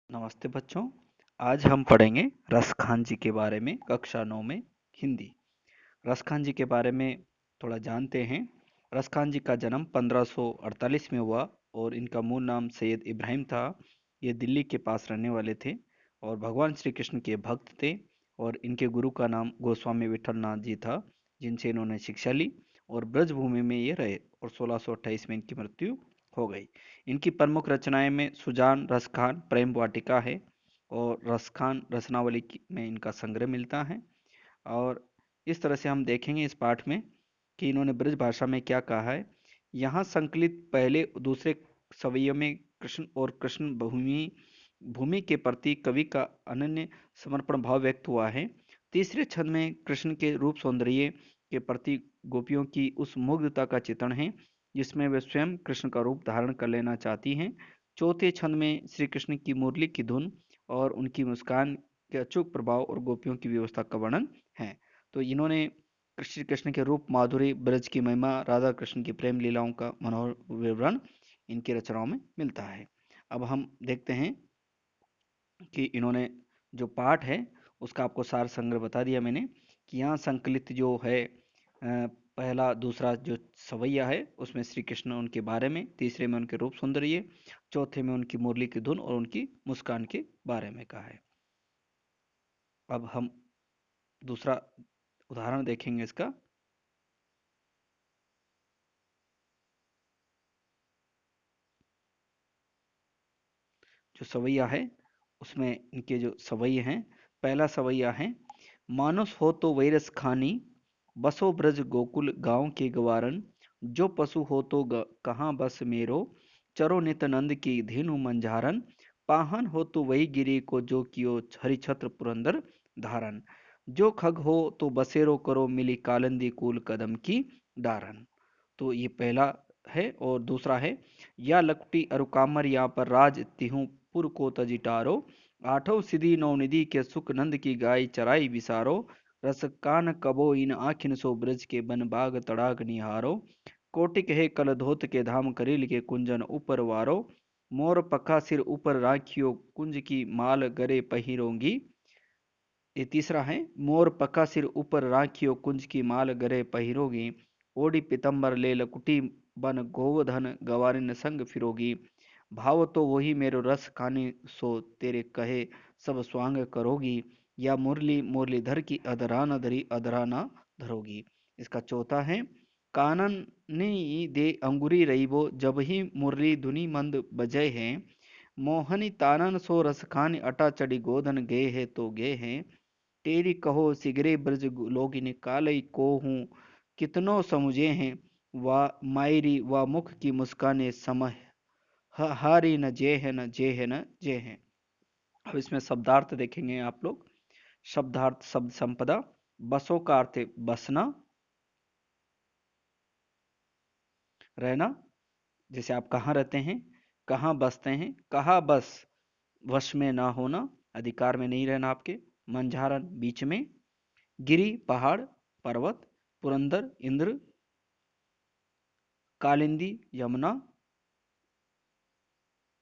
नमस्ते बच्चों। आज हम पढ़ेंगे रसखान जी के बारे में कक्षा 9 में हिंदी। रसखान जी के बारे में थोड़ा जानते हैं। रसखान जी का जन्म 1548 में हुआ और इनका मूल नाम सैयद इब्राहिम था। ये दिल्ली के पास रहने वाले थे और भगवान श्री कृष्ण के भक्त थे। और इनके गुरु का नाम गोस्वामी विठलनाथ जी था, जिनसे इन्होंने शिक्षा ली और ब्रजभूमि में ये रहे और 1628 में इनकी मृत्यु हो गई। इनकी प्रमुख रचनाएं में सुजान, रसखान, प्रेम वाटिका है और रसखान रचनावली में इनका संग्रह मिलता है। और इस तरह से हम देखेंगे इस पाठ में कि इन्होंने ब्रज भाषा में क्या कहा है। यहाँ संकलित पहले दूसरे सवैयों में कृष्ण और कृष्ण भूमि भूमि के प्रति कवि का अनन्य समर्पण भाव व्यक्त हुआ है। तीसरे छंद में कृष्ण के रूप सौंदर्य के प्रति गोपियों की उस मुग्धता का चित्रण है जिसमें वे स्वयं कृष्ण का रूप धारण कर लेना चाहती हैं। चौथे छंद में श्री कृष्ण की मुरली की धुन और उनकी मुस्कान के अचूक प्रभाव और गोपियों की व्यवस्था का वर्णन है। तो इन्होंने श्री कृष्ण के रूप, माधुरी, ब्रज की महिमा, राधा कृष्ण की प्रेम लीलाओं का मनोहर विवरण इनकी रचनाओं में मिलता है। अब हम देखते हैं कि इन्होंने जो पाठ है उसका आपको सार संग्रह बता दिया मैंने कि यहाँ संकलित जो है पहला दूसरा जो सवैया है उसमें श्री कृष्ण उनके बारे में, तीसरे में उनके रूप सौंदर्य, चौथे में उनकी मुरली की धुन और उनकी मुस्कान के बारे में कहा है। अब हम दूसरा उदाहरण देखेंगे इसका। जो सवैया है उसमें इनके जो सवैये हैं, पहला सवैया है, मानुस हो तो वैरस खानी, बसो ब्रज गोकुल गांव के गवारन, जो पशु हो तो कहाँ बस मेरो, चरो नित नंद की धेनु मंझारन, पाहन हो तो वही गिरी को जो कियो हरिछत्र पुरंदर धारन, जो खग हो तो बसेरो करो मिली कालंदी कूल कदम की डारन। तो ये पहला है। और दूसरा है, या लकुटी अरुकामर यहाँ पर राज तिहु पुर को तजिटारो, आठों सिद्धि नौ निधि के सुख नंद की गाय चराई विसारो, रस कान कबो इन आखिन सो ब्रज के बन बाग तड़ाक निहारो, कोटिक है कल धोत के धाम करील के कुंजन ऊपर वारो, मोर पखा सिर ऊपर राखियो कुंज की माल गरे पहिरोंगी। ये तीसरा है, मोर पका सिर ऊपर राखियो कुंज की माल गरे पहिरोगी, ओढ़ी पितंबर ले लकुटी बन गोवधन गवारिन संग फिरोगी, भाव तो वही मेरो रस खानी सो तेरे कहे सब स्वांग करोगी, या मुरली मुरलीधर की अधराना धरी अधराना धरोगी। इसका चौथा है, कानन ने दे अंगुरी रहीबो जब ही मुरली धुनी मंद बजे हैं, मोहनी तानन सो रस खानी अटा चढ़ी गोधन गे है तो गे हैं, तेरी कहो सिगरे ब्रज लोगिन कालई को हूँ कितनो समुझे हैं, वा मायरी वा मुख की मुस्काने समय हारी न जे है न जे है न जे है। अब इसमें शब्दार्थ देखेंगे आप लोग। शब्दार्थ, शब्द संपदा। बसों का अर्थ है बसना, रहना। जैसे आप कहाँ रहते हैं, कहाँ बसते हैं, कहाँ बस, वश में ना होना, अधिकार में नहीं रहना आपके। मंझारन, बीच में। गिरी, पहाड़, पर्वत। पुरंदर, इंद्र। कालिंदी, यमुना।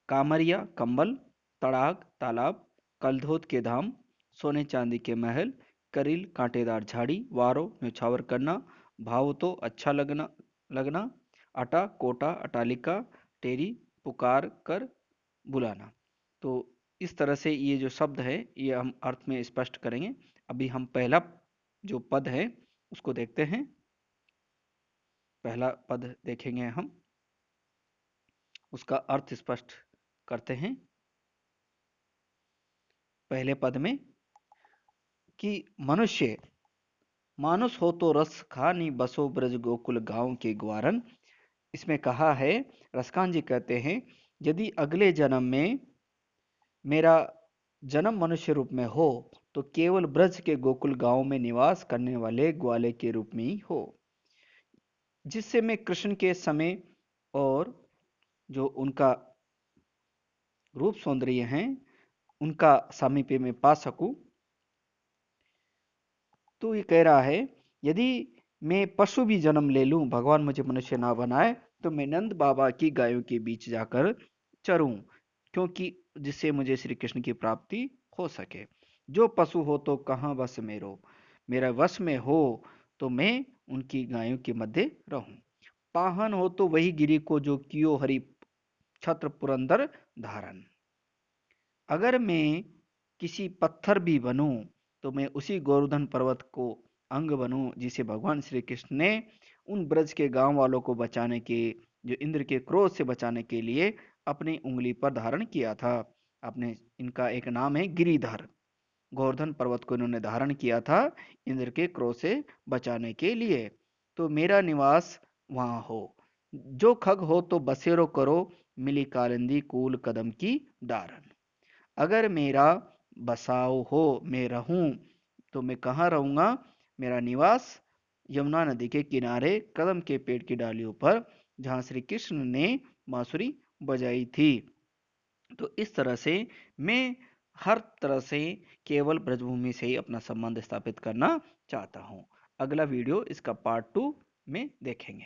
कामरिया, कंबल। तड़ाग, तालाब। कलधोत के धाम। सोने चांदी के महल। करील, कांटेदार झाड़ी। वारो, न्यौछावर करना। भाव तो अच्छा लगना लगना। अटा, कोटा, अटालिका। टेरी, पुकार कर बुलाना। तो इस तरह से ये जो शब्द है ये हम अर्थ में स्पष्ट करेंगे। अभी हम पहला जो पद है उसको देखते हैं। पहला पद देखेंगे हम, उसका अर्थ स्पष्ट करते हैं। पहले पद में कि मनुष्य मानुस हो तो रस खानी बसो ब्रज गोकुल गांव के ग्वारन। इसमें कहा है, रसकान जी कहते हैं, यदि अगले जन्म में मेरा जन्म मनुष्य रूप में हो तो केवल ब्रज के गोकुल गांव में निवास करने वाले ग्वाले के रूप में ही हो, जिससे मैं कृष्ण के समय और जो उनका रूप सौंदर्य हैं उनका सामीप्य में पा सकूं। तो ये कह रहा है, यदि मैं पशु भी जन्म ले लूं, भगवान मुझे मनुष्य ना बनाए, तो मैं नंद बाबा की गायों के बीच जाकर चरूं, क्योंकि जिससे मुझे श्री कृष्ण की प्राप्ति हो सके। जो पशु हो तो कहाँ वश मेरो, मेरा वश में हो तो मैं उनकी गायों के मध्य रहूं। पाहन हो तो वही गिरी को जो कियो हरि छत्र पुरंदर धारण। अगर मैं किसी पत्थर भी बनूं तो मैं उसी गोवर्धन पर्वत को अंग बनूं जिसे भगवान श्री कृष्ण ने उन ब्रज के गांव वालों को बचाने के, जो इंद्र के क्रोध से बचाने के लिए अपनी उंगली पर धारण किया था। अपने इनका एक नाम है गिरिधर। गोवर्धन पर्वत को इन्होंने धारण किया था इंद्र के क्रोध से बचाने के लिए। तो मेरा निवास वहां हो, जो खग हो तो बसेरो करो, मिली कालिंदी कूल कदम की डारन। अगर मेरा बसाव हो, मैं रहूं, तो मैं कहाँ रहूंगा? मेरा निवास यमुना नदी के किनारे कदम के पेड़ की डालियों पर, जहां श्री कृष्ण ने बांसुरी बजाई थी। तो इस तरह से मैं हर तरह से केवल ब्रजभूमि से ही अपना संबंध स्थापित करना चाहता हूँ। अगला वीडियो इसका पार्ट 2 में देखेंगे।